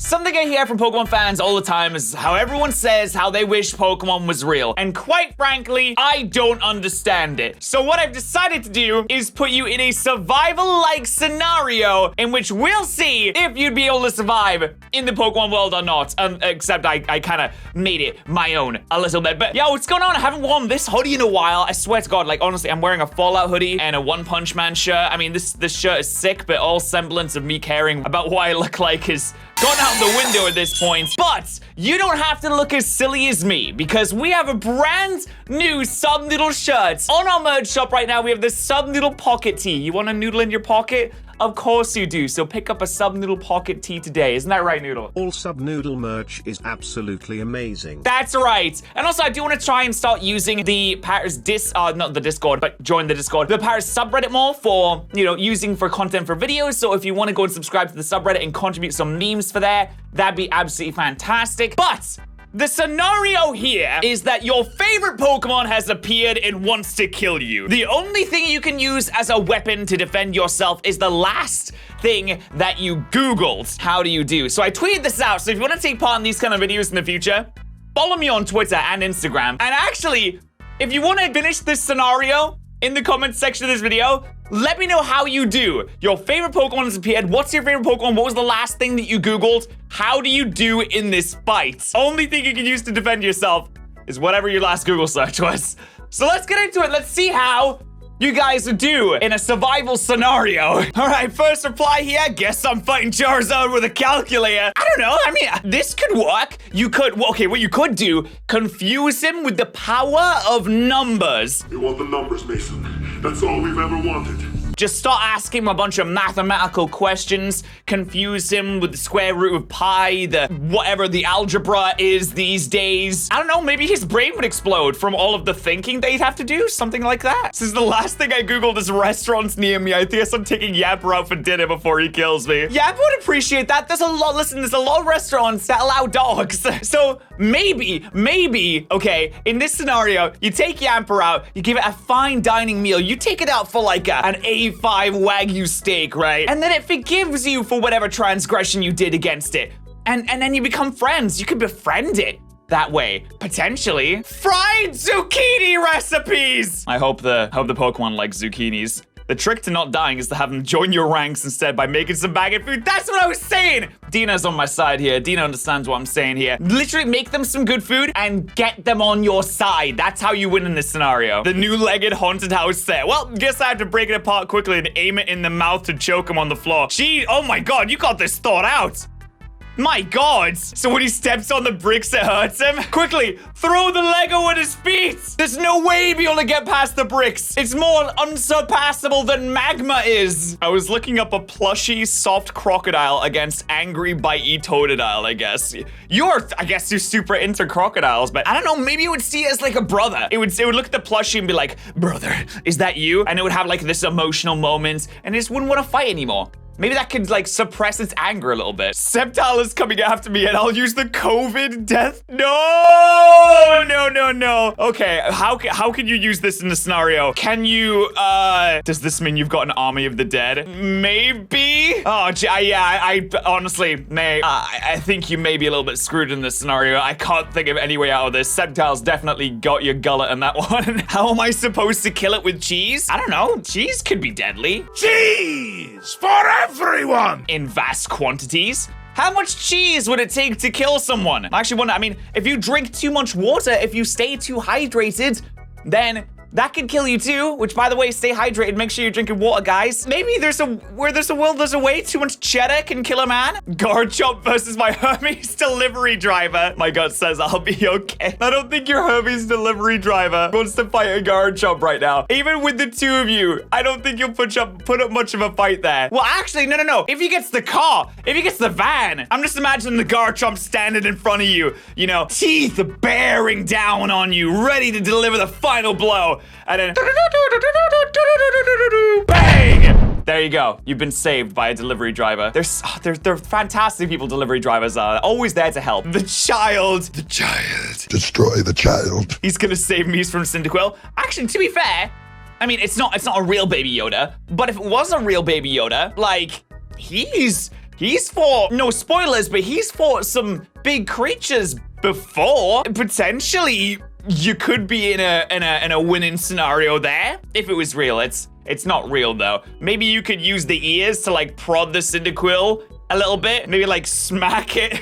Something I hear from Pokemon fans all the time is how everyone says how they wish Pokemon was real. And quite frankly, I don't understand it. So what I've decided to do is put you in a survival-like scenario in which we'll see if you'd be able to survive in the Pokemon world or not. Except I kind of made it my own a little bit. But yo, what's going on? I haven't worn this hoodie in a while. I swear to God, like honestly, I'm wearing a Fallout hoodie and a One Punch Man shirt. I mean, this shirt is sick, but all semblance of me caring about what I look like is gone out the window at this point. But you don't have to look as silly as me because we have a brand new Sub Noodle shirt. On our merch shop right now, we have the Sub Noodle pocket tee. You want a noodle in your pocket? Of course you do. So pick up a Sub Noodle pocket tee today. Isn't that right, Noodle? All Sub Noodle merch is absolutely amazing. That's right. And also, I do want to try and start using the Patterrz not the Discord, but join the Discord. The Patterrz subreddit more for, using for content for videos. So if you want to go and subscribe to the subreddit and contribute some memes for there, that'd be absolutely fantastic. But the scenario here is that your favorite Pokemon has appeared and wants to kill you. The only thing you can use as a weapon to defend yourself is the last thing that you Googled. How do you do? So I tweeted this out. So if you want to take part in these kind of videos in the future, follow me on Twitter and Instagram. And actually, if you want to finish this scenario in the comments section of this video, let me know how you do. Your favorite Pokemon has appeared. What's your favorite Pokemon? What was the last thing that you Googled? How do you do in this fight? Only thing you can use to defend yourself is whatever your last Google search was. So let's get into it. Let's see how you guys do in a survival scenario. All right, first reply here. Guess I'm fighting Charizard with a calculator. I don't know. I mean, this could work. You could, okay, what you could do, confuse him with the power of numbers. You want the numbers, Mason. That's all we've ever wanted. Just start asking him a bunch of mathematical questions, confuse him with the square root of pi, the whatever the algebra is these days. I don't know, maybe his brain would explode from all of the thinking that he'd have to do, something like that. This is the last thing I Googled is restaurants near me. I guess I'm taking Yapper out for dinner before he kills me. Yapper would appreciate that. There's a lot of restaurants that allow dogs. So maybe, okay, in this scenario, you take Yapper out, you give it a fine dining meal, you take it out for like an A5 Wagyu steak, right? And then it forgives you for whatever transgression you did against it. And then you become friends. You could befriend it that way, potentially. Fried zucchini recipes! I hope the Pokemon like zucchinis. The trick to not dying is to have them join your ranks instead by making some bag of food. That's what I was saying! Dina's on my side here. Dina understands what I'm saying here. Literally make them some good food and get them on your side. That's how you win in this scenario. The new-legged haunted house set. Well, guess I have to break it apart quickly and aim it in the mouth to choke him on the floor. Oh my God, you got this thought out. My God! So when he steps on the bricks, it hurts him? Quickly, throw the Lego at his feet! There's no way he'd be able to get past the bricks. It's more unsurpassable than magma is. I was looking up a plushy, soft crocodile against angry, bitey Totodile, I guess. I guess you're super into crocodiles, but I don't know, maybe you would see it as like a brother. It would look at the plushie and be like, brother, is that you? And it would have like this emotional moment, and it just wouldn't want to fight anymore. Maybe that could, like, suppress its anger a little bit. Sceptile is coming after me, and I'll use the COVID death. No! No. Okay, how can you use this in the scenario? Can you, does this mean you've got an army of the dead? Maybe? Oh, yeah, I honestly, I think you may be a little bit screwed in this scenario. I can't think of any way out of this. Sceptile's definitely got your gullet in that one. How am I supposed to kill it with cheese? I don't know. Cheese could be deadly. Cheese for everyone! In vast quantities. How much cheese would it take to kill someone? I actually wonder, I mean, if you drink too much water, if you stay too hydrated, then that could kill you too, which by the way, stay hydrated, make sure you're drinking water, guys. Maybe where there's a will, there's a way. Too much cheddar can kill a man. Garchomp versus my Hermes delivery driver. My gut says I'll be okay. I don't think your Hermes delivery driver wants to fight a Garchomp right now. Even with the two of you, I don't think you'll put up much of a fight there. Well, actually, no. If he gets the car, if he gets the van, I'm just imagining the Garchomp standing in front of you, teeth bearing down on you, ready to deliver the final blow. And then bang! There you go. You've been saved by a delivery driver. They're fantastic people, delivery drivers are. Always there to help. The child. Destroy the child. He's gonna save me from Cyndaquil. Actually, to be fair, I mean, it's not a real Baby Yoda, but if it was a real Baby Yoda, like, he's He's fought, no spoilers, but he's fought some big creatures before. Potentially, you could be in a winning scenario there if it was real. It's not real though. Maybe you could use the ears to like prod the Cyndaquil a little bit. Maybe like smack it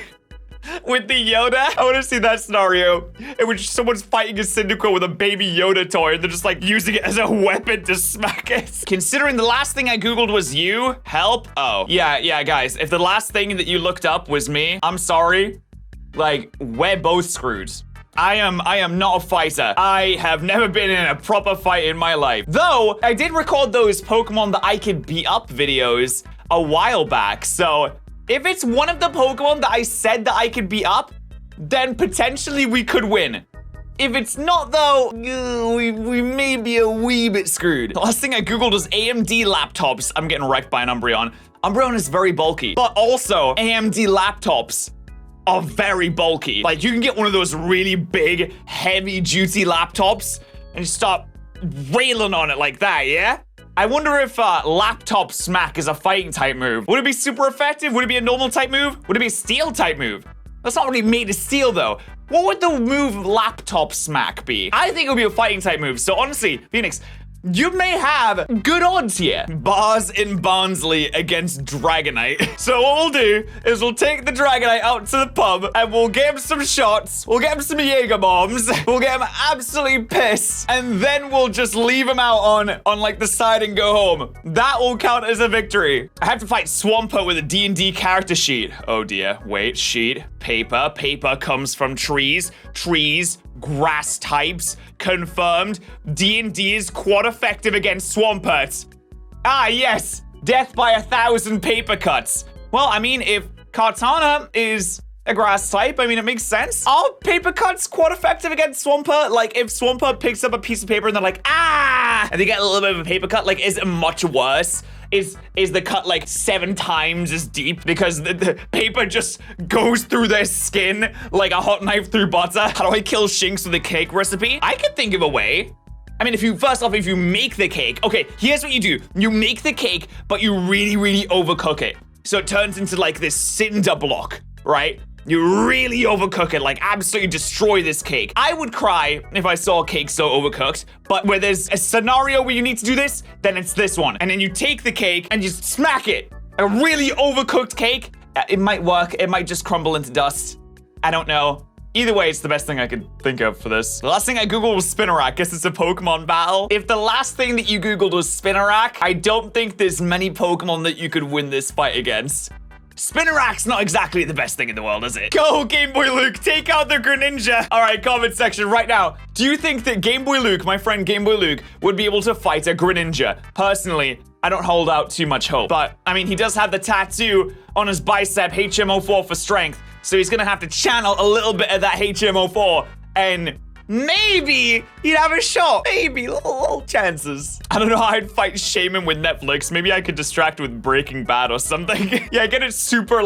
with the Yoda. I want to see that scenario in which someone's fighting a Cyndaquil with a baby Yoda toy and they're just like using it as a weapon to smack it. Considering the last thing I Googled was you, help. Oh, yeah, guys. If the last thing that you looked up was me, I'm sorry. Like, we're both screwed. I am not a fighter. I have never been in a proper fight in my life. Though, I did record those Pokemon that I could beat up videos a while back. So, if it's one of the Pokemon that I said that I could beat up, then potentially we could win. If it's not though, we may be a wee bit screwed. The last thing I Googled was AMD laptops. I'm getting wrecked by an Umbreon. Umbreon is very bulky, but also AMD laptops are very bulky. Like, you can get one of those really big, heavy-duty laptops and you start railing on it like that, yeah? I wonder if laptop smack is a fighting type move. Would it be super effective? Would it be a normal type move? Would it be a steel type move? That's not really made of steel, though. What would the move laptop smack be? I think it would be a fighting type move. So honestly, Phoenix, you may have good odds here. Bars in Barnsley against Dragonite. So what we'll do is we'll take the Dragonite out to the pub and we'll get him some shots. We'll get him some Jaeger bombs. We'll get him absolutely pissed. And then we'll just leave him out on like the side and go home. That will count as a victory. I have to fight Swampert with a D&D character sheet. Oh dear, wait, sheet, paper. Paper comes from trees, grass types. Confirmed. D&D is quad effective against Swampert. Ah, yes. Death by 1,000 paper cuts. Well, I mean, if Kartana is a grass type, I mean, it makes sense. Are paper cuts quad effective against Swampert? Like, if Swampert picks up a piece of paper and they're like, ah, and they get a little bit of a paper cut, like, is it much worse? Is the cut like 7 times as deep because the paper just goes through their skin like a hot knife through butter? How do I kill Shinx with a cake recipe? I could think of a way. I mean, if you make the cake, okay, here's what you do. You make the cake, but you really, really overcook it. So it turns into like this cinder block, right? You really overcook it, like absolutely destroy this cake. I would cry if I saw a cake so overcooked, but where there's a scenario where you need to do this, then it's this one. And then you take the cake and you smack it. A really overcooked cake, it might work. It might just crumble into dust. I don't know. Either way, it's the best thing I could think of for this. The last thing I Googled was Spinarak. Guess it's a Pokemon battle. If the last thing that you Googled was Spinarak, I don't think there's many Pokemon that you could win this fight against. Spinarak's not exactly the best thing in the world, is it? Go, Game Boy Luke, take out the Greninja. All right, comment section right now. Do you think that Game Boy Luke, my friend Game Boy Luke, would be able to fight a Greninja? Personally, I don't hold out too much hope. But, I mean, he does have the tattoo on his bicep, HMO4 for strength. So he's gonna have to channel a little bit of that HMO4 and maybe he'd have a shot. Maybe, little chances. I don't know how I'd fight Shaman with Netflix. Maybe I could distract with Breaking Bad or something. Yeah, get it super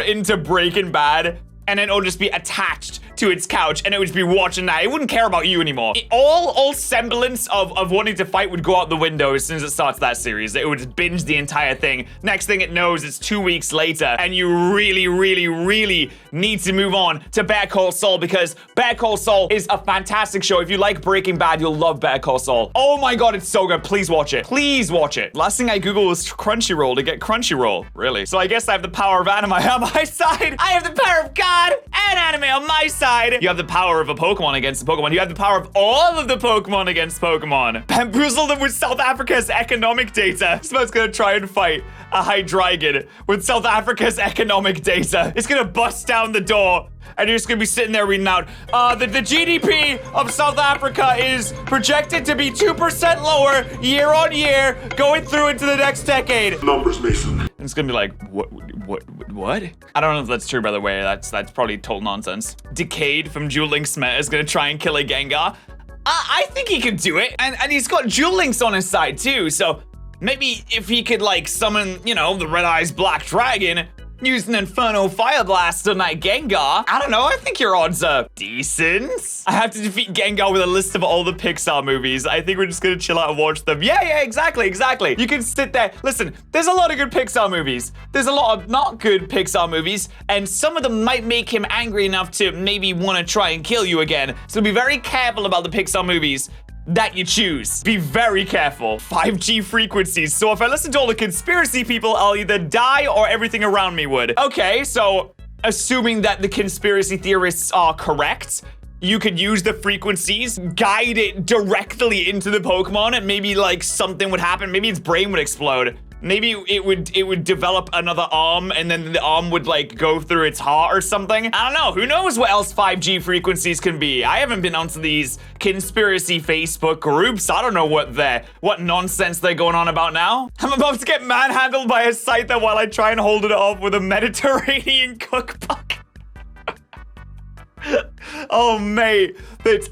into Breaking Bad, and then it'll just be attached to its couch, and it would just be watching that. It wouldn't care about you anymore. All semblance of wanting to fight would go out the window as soon as it starts that series. It would just binge the entire thing. Next thing it knows, it's 2 weeks later, and you really, really, really need to move on to Better Call Saul, because Better Call Saul is a fantastic show. If you like Breaking Bad, you'll love Better Call Saul. Oh my god, it's so good. Please watch it. Please watch it. Last thing I Googled was Crunchyroll to get Crunchyroll. Really? So I guess I have the power of anime on my side. I have the power of God and anime on my side. You have the power of a Pokemon against a Pokemon. You have the power of all of the Pokemon against Pokemon. Bamboozle them with South Africa's economic data. This man's gonna try and fight a Hydreigon with South Africa's economic data. It's gonna bust down the door, and you're just gonna be sitting there reading out, the GDP of South Africa is projected to be 2% lower year on year going through into the next decade. Numbers, Mason. And it's gonna be like, what? I don't know if that's true, by the way. That's probably total nonsense. Decade from Duel Links Meta is gonna try and kill a Gengar. I think he could do it, and he's got Duel Links on his side too, so maybe if he could like summon, you know, the Red Eyes Black Dragon, used an Inferno Fire Blast on that Gengar. I don't know, I think your odds are decent. I have to defeat Gengar with a list of all the Pixar movies. I think we're just gonna chill out and watch them. Yeah, exactly. You can sit there. Listen, there's a lot of good Pixar movies. There's a lot of not good Pixar movies, and some of them might make him angry enough to maybe want to try and kill you again. So be very careful about the Pixar movies that you choose. Be very careful. 5G frequencies. So if I listen to all the conspiracy people, I'll either die or everything around me would. Okay, so assuming that the conspiracy theorists are correct, you could use the frequencies, guide it directly into the Pokemon, and maybe like something would happen. Maybe its brain would explode. Maybe it would develop another arm, and then the arm would like go through its heart or something. I don't know. Who knows what else 5G frequencies can be? I haven't been onto these conspiracy Facebook groups. I don't know what nonsense they're going on about now. I'm about to get manhandled by a Scyther while I try and hold it off with a Mediterranean cookbook. Oh, mate.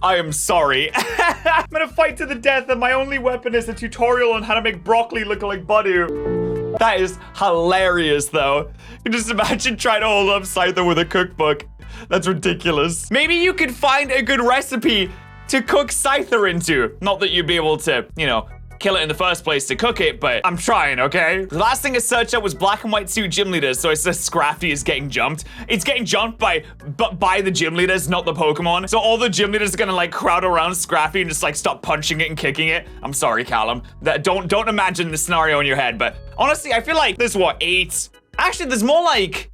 I am sorry. I'm gonna fight to the death, and my only weapon is a tutorial on how to make broccoli look like Badu. That is hilarious, though. You just imagine trying to hold up Scyther with a cookbook. That's ridiculous. Maybe you could find a good recipe to cook Scyther into. Not that you'd be able to, you know, kill it in the first place to cook it, but I'm trying, okay? The last thing I searched up was black and white suit gym leaders, so it says Scrafty is getting jumped. It's getting jumped by the gym leaders, not the Pokemon. So all the gym leaders are gonna like crowd around Scrafty and just like stop punching it and kicking it. I'm sorry, Callum. Don't imagine the scenario in your head, but honestly, I feel like there's what, 8? Actually, there's more like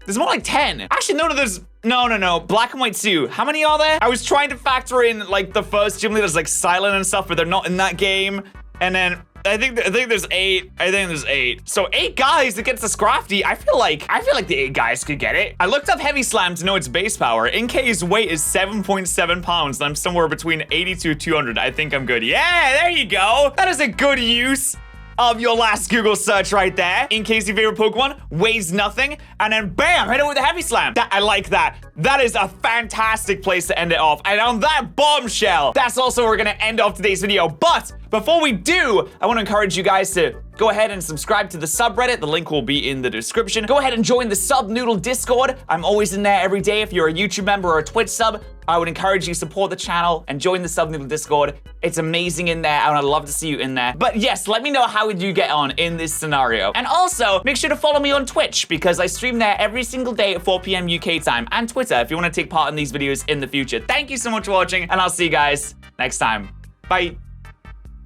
10. Actually, no. Black and white Sue. How many are there? I was trying to factor in like the first gym leaders like Silent and stuff, but they're not in that game. And then I think there's 8. I think there's 8. So 8 guys against the Scrafty. I feel like the 8 guys could get it. I looked up Heavy Slam to know its base power. NK's weight is 7.7 pounds, and I'm somewhere between 80 to 200. I think I'm good. Yeah, there you go. That is a good use of your last Google search right there. In case your favorite Pokemon weighs nothing, and then bam, hit it with a Heavy Slam. I like that. That is a fantastic place to end it off. And on that bombshell, that's also where we're gonna end off today's video. But before we do, I want to encourage you guys to go ahead and subscribe to the subreddit. The link will be in the description. Go ahead and join the Sub Noodle Discord. I'm always in there every day. If you're a YouTube member or a Twitch sub, I would encourage you to support the channel and join the Sub Noodle Discord. It's amazing in there, and I'd love to see you in there. But yes, let me know how would you get on in this scenario. And also, make sure to follow me on Twitch, because I stream there every single day at 4 p.m. UK time, and Twitter if you want to take part in these videos in the future. Thank you so much for watching, and I'll see you guys next time. Bye.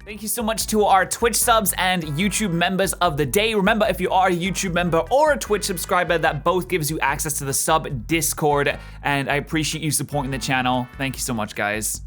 Thank you so much to our Twitch subs and YouTube members of the day. Remember, if you are a YouTube member or a Twitch subscriber, that both gives you access to the Sub Discord, and I appreciate you supporting the channel. Thank you so much, guys.